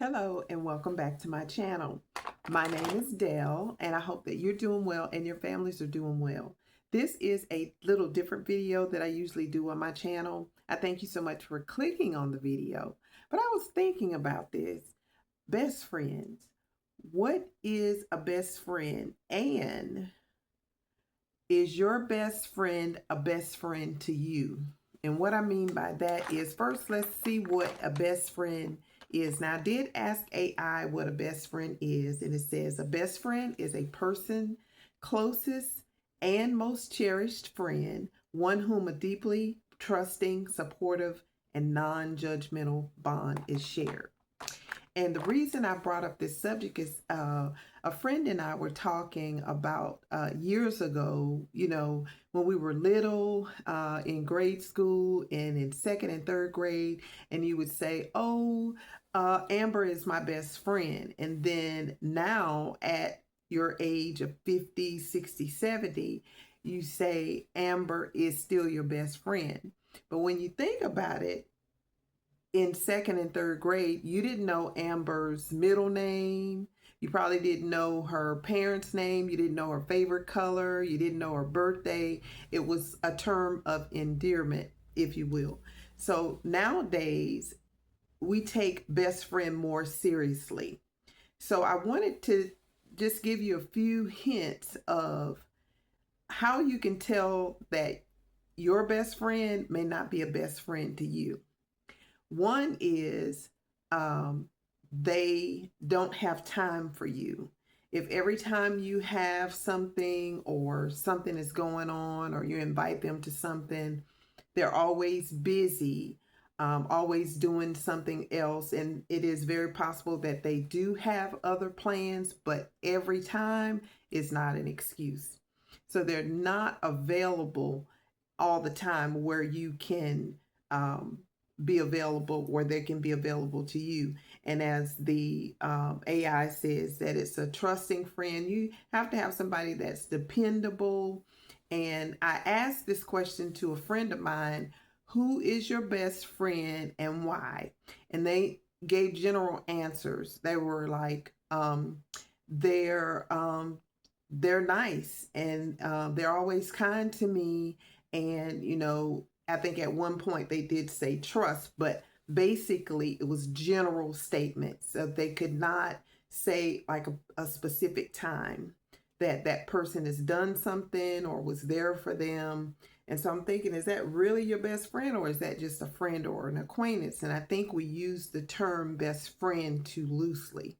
Hello and welcome back to my channel. My name is Dell and I hope that you're doing well and your families are doing well. This is a little different video that I usually do on my channel. I thank you so much for clicking on the video. But I was thinking about this. Best friends. What is a best friend? And is your best friend a best friend to you? And what I mean by that is, first, let's see what a best friend is. Now, I did ask AI what a best friend is, and it says a best friend is a person closest and most cherished friend, one whom a deeply trusting, supportive, and non-judgmental bond is shared. And the reason I brought up this subject is a friend and I were talking about years ago, when we were little in grade school and in second and third grade, and you would say, oh, Amber is my best friend. And then now at your age of 50, 60, 70, you say Amber is still your best friend. But when you think about it, in second and third grade, you didn't know Amber's middle name. You probably didn't know her parents' name. You didn't know her favorite color. You didn't know her birthday. It was a term of endearment, if you will. So nowadays, we take best friend more seriously. So I wanted to just give you a few hints of how you can tell that your best friend may not be a best friend to you. One is they don't have time for you. If every time you have something or something is going on or you invite them to something, they're always busy, always doing something else. And it is very possible that they do have other plans, but every time is not an excuse. So they're not available all the time where you can be available, where they can be available to you. And as the AI says, that it's a trusting friend. You have to have somebody that's dependable. And I asked this question to a friend of mine: who is your best friend and why? And they gave general answers. They were like, they're nice, and they're always kind to me. And I think at one point they did say trust, but basically it was general statements. So they could not say like a specific time that that person has done something or was there for them. And so I'm thinking, is that really your best friend, or is that just a friend or an acquaintance? And I think we use the term best friend too loosely.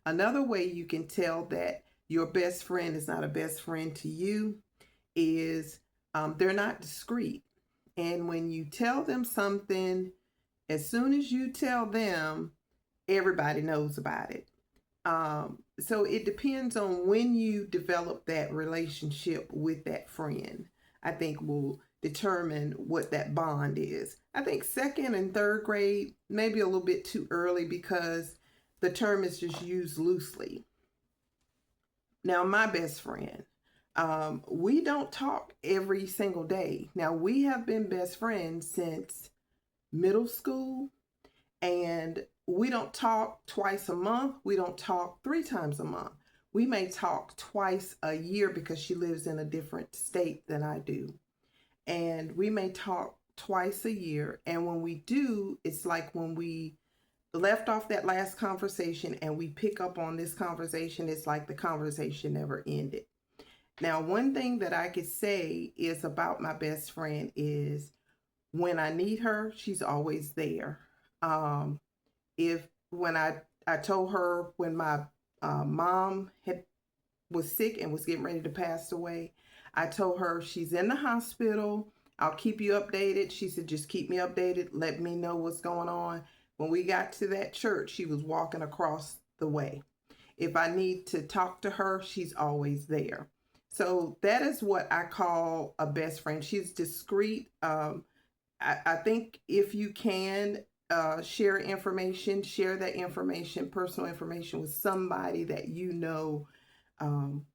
Another way you can tell that your best friend is not a best friend to you is they're not discreet. And when you tell them something, as soon as you tell them, everybody knows about it. So it depends on when you develop that relationship with that friend, I think will determine what that bond is. I think second and third grade, maybe a little bit too early because the term is just used loosely. Now, my best friend, we don't talk every single day. Now, we have been best friends since middle school, and we don't talk twice a month. We don't talk 3 times a month. We may talk twice a year because she lives in a different state than I do. And we may talk twice a year. And when we do, it's like when we left off that last conversation and we pick up on this conversation, it's like the conversation never ended. Now, one thing that I could say is about my best friend is when I need her, she's always there. If when I told her when my mom was sick and was getting ready to pass away, I told her she's in the hospital. I'll keep you updated. She said, just keep me updated. Let me know what's going on. When we got to that church, she was walking across the way. If I need to talk to her, she's always there. So that is what I call a best friend. She's discreet. I think if you can share information, share that information, personal information with somebody that you know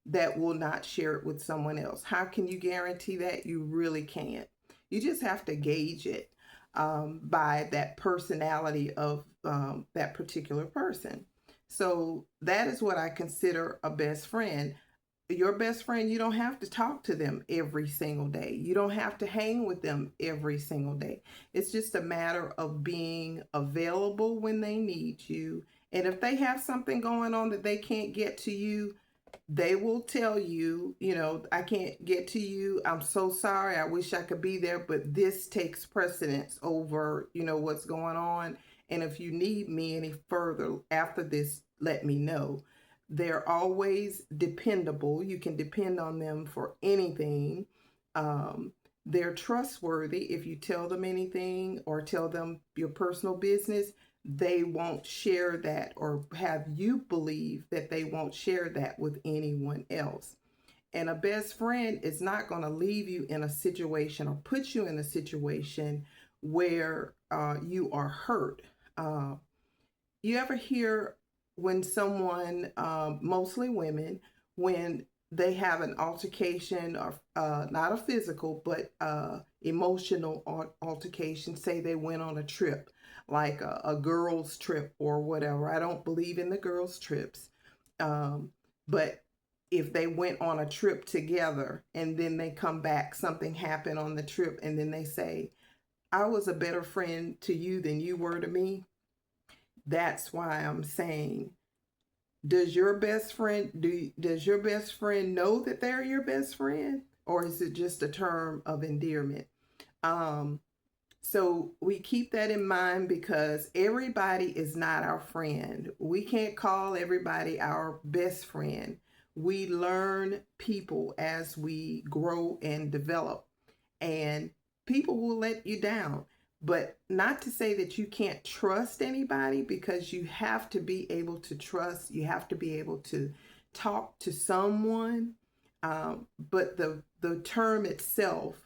that will not share it with someone else. How can you guarantee that? You really can't. You just have to gauge it by that personality of that particular person. So that is what I consider a best friend. Your best friend, you don't have to talk to them every single day. You don't have to hang with them every single day. It's just a matter of being available when they need you. And if they have something going on that they can't get to you, they will tell you, I can't get to you. I'm so sorry. I wish I could be there, but this takes precedence over, what's going on. And if you need me any further after this, let me know. They're always dependable. You can depend on them for anything. They're trustworthy. If you tell them anything or tell them your personal business, they won't share that or have you believe that they won't share that with anyone else. And a best friend is not going to leave you in a situation or put you in a situation where you are hurt. You ever hear when someone, mostly women, when they have an altercation or not a physical, but emotional altercation, say they went on a trip, like a girls' trip or whatever. I don't believe in the girls' trips. But if they went on a trip together and then they come back, something happened on the trip, and then they say, I was a better friend to you than you were to me. That's why I'm saying, does your best friend does your best friend know that they're your best friend, or is it just a term of endearment? So we keep that in mind because everybody is not our friend. We can't call everybody our best friend. We learn people as we grow and develop, and people will let you down. But not to say that you can't trust anybody, because you have to be able to trust. You have to be able to talk to someone. But the term itself,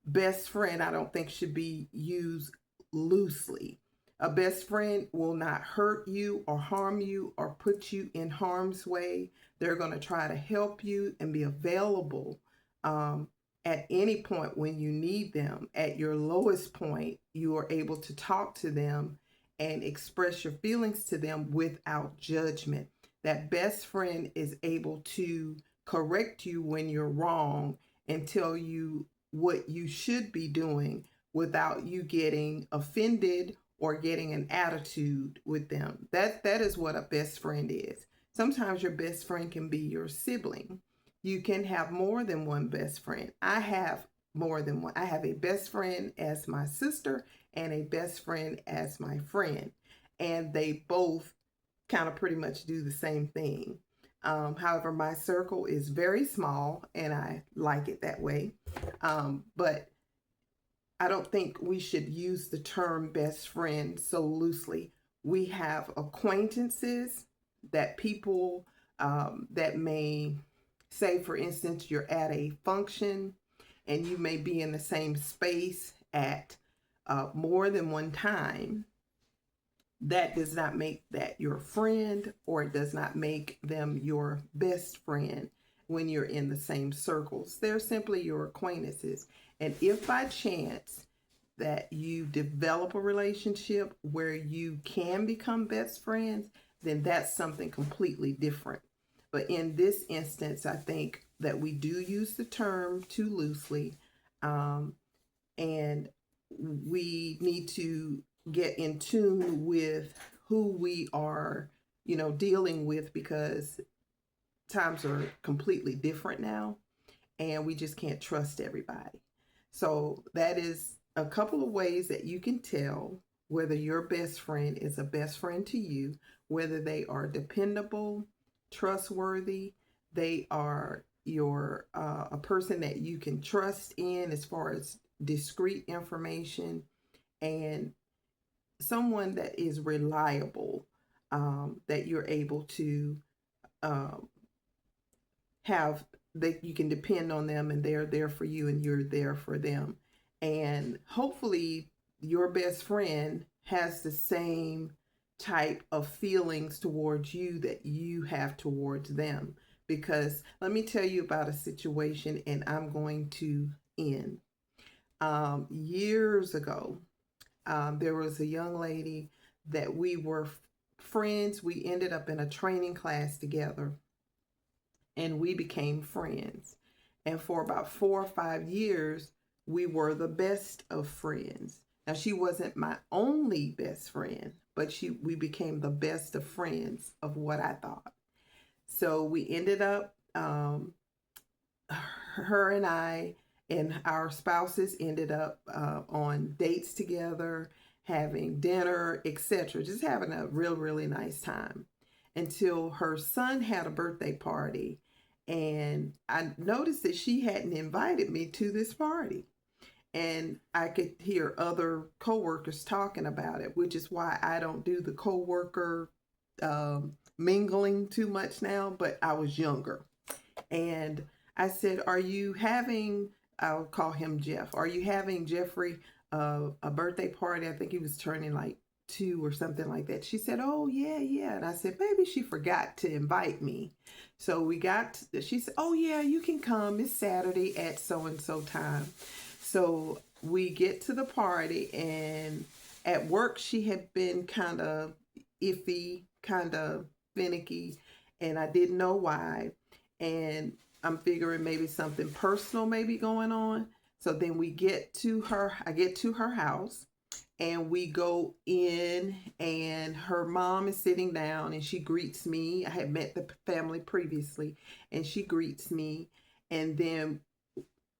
best friend, I don't think should be used loosely. A best friend will not hurt you or harm you or put you in harm's way. They're going to try to help you and be available at any point when you need them. At your lowest point, you are able to talk to them and express your feelings to them without judgment. That best friend is able to correct you when you're wrong and tell you what you should be doing without you getting offended or getting an attitude with them. That is what a best friend is. Sometimes your best friend can be your sibling. You can have more than one best friend. I have more than one. I have a best friend as my sister and a best friend as my friend. And they both kind of pretty much do the same thing. However, my circle is very small and I like it that way. But I don't think we should use the term best friend so loosely. We have acquaintances that people that may say, for instance, you're at a function and you may be in the same space at more than one time. That does not make that your friend, or it does not make them your best friend when you're in the same circles. They're simply your acquaintances. And if by chance that you develop a relationship where you can become best friends, then that's something completely different. But in this instance, I think that we do use the term too loosely, and we need to get in tune with who we are, dealing with, because times are completely different now and we just can't trust everybody. So that is a couple of ways that you can tell whether your best friend is a best friend to you, whether they are dependable, trustworthy, they are your a person that you can trust in as far as discrete information, and someone that is reliable, that you're able to um, have, that you can depend on them and they're there for you and you're there for them. And hopefully your best friend has the same type of feelings towards you that you have towards them. Because let me tell you about a situation, and I'm going to end. Years ago, there was a young lady that we were friends. We ended up in a training class together and we became friends. And for about 4 or 5 years, we were the best of friends. Now, she wasn't my only best friend, but we became the best of friends of what I thought. So we ended up, her and I and our spouses ended up on dates together, having dinner, etc. Just having a really nice time until her son had a birthday party. And I noticed that she hadn't invited me to this party. And I could hear other coworkers talking about it, which is why I don't do the coworker mingling too much now, but I was younger. And I said, are you having, I'll call him Jeff, are you having Jeffrey a birthday party? I think he was turning like 2 or something like that. She said, oh, yeah. And I said, maybe she forgot to invite me. So she said, oh, yeah, you can come. It's Saturday at so-and-so time. So we get to the party, and at work, she had been kind of iffy, kind of finicky, and I didn't know why. And I'm figuring maybe something personal may be going on. So then I get to her house, and we go in, and her mom is sitting down, and she greets me. I had met the family previously, and she greets me. And then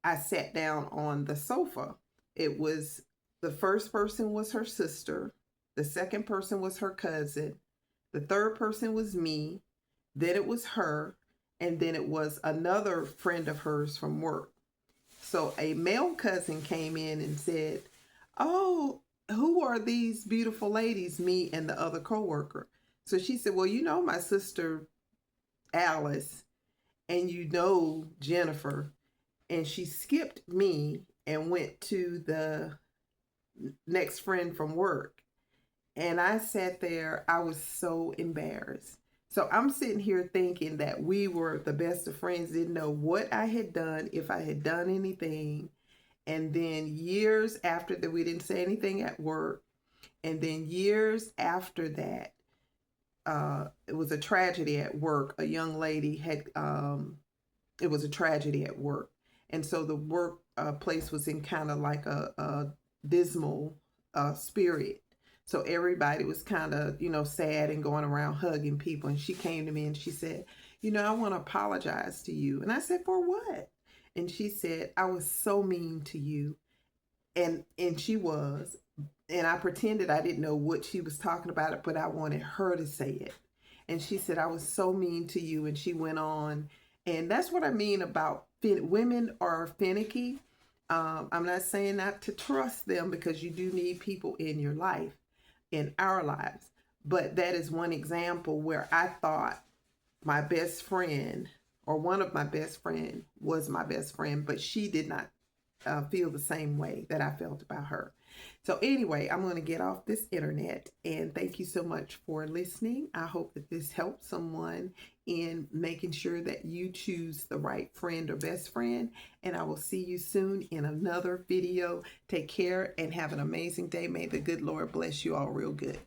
I sat down on the sofa. The first person was her sister. The second person was her cousin. The third person was me. Then it was her. And then it was another friend of hers from work. So a male cousin came in and said, oh, who are these beautiful ladies, me and the other coworker? So she said, well, you know my sister Alice, and you know Jennifer. And she skipped me and went to the next friend from work. And I sat there, I was so embarrassed. So I'm sitting here thinking that we were the best of friends, didn't know what I had done, if I had done anything. And then years after that, we didn't say anything at work. And then years after that, it was a tragedy at work. A young lady it was a tragedy at work. And so the work place was in kind of like a dismal spirit. So everybody was kind of, sad and going around hugging people. And she came to me and she said, I want to apologize to you. And I said, for what? And she said, I was so mean to you. And she was. And I pretended I didn't know what she was talking about, but I wanted her to say it. And she said, I was so mean to you. And she went on. And that's what I mean about women are finicky. I'm not saying not to trust them, because you do need people in your life, in our lives. But that is one example where I thought my best friend, or one of my best friend, was my best friend, but she did not feel the same way that I felt about her. So anyway, I'm going to get off this internet, and thank you so much for listening. I hope that this helps someone in making sure that you choose the right friend or best friend. And I will see you soon in another video. Take care and have an amazing day. May the good Lord bless you all real good.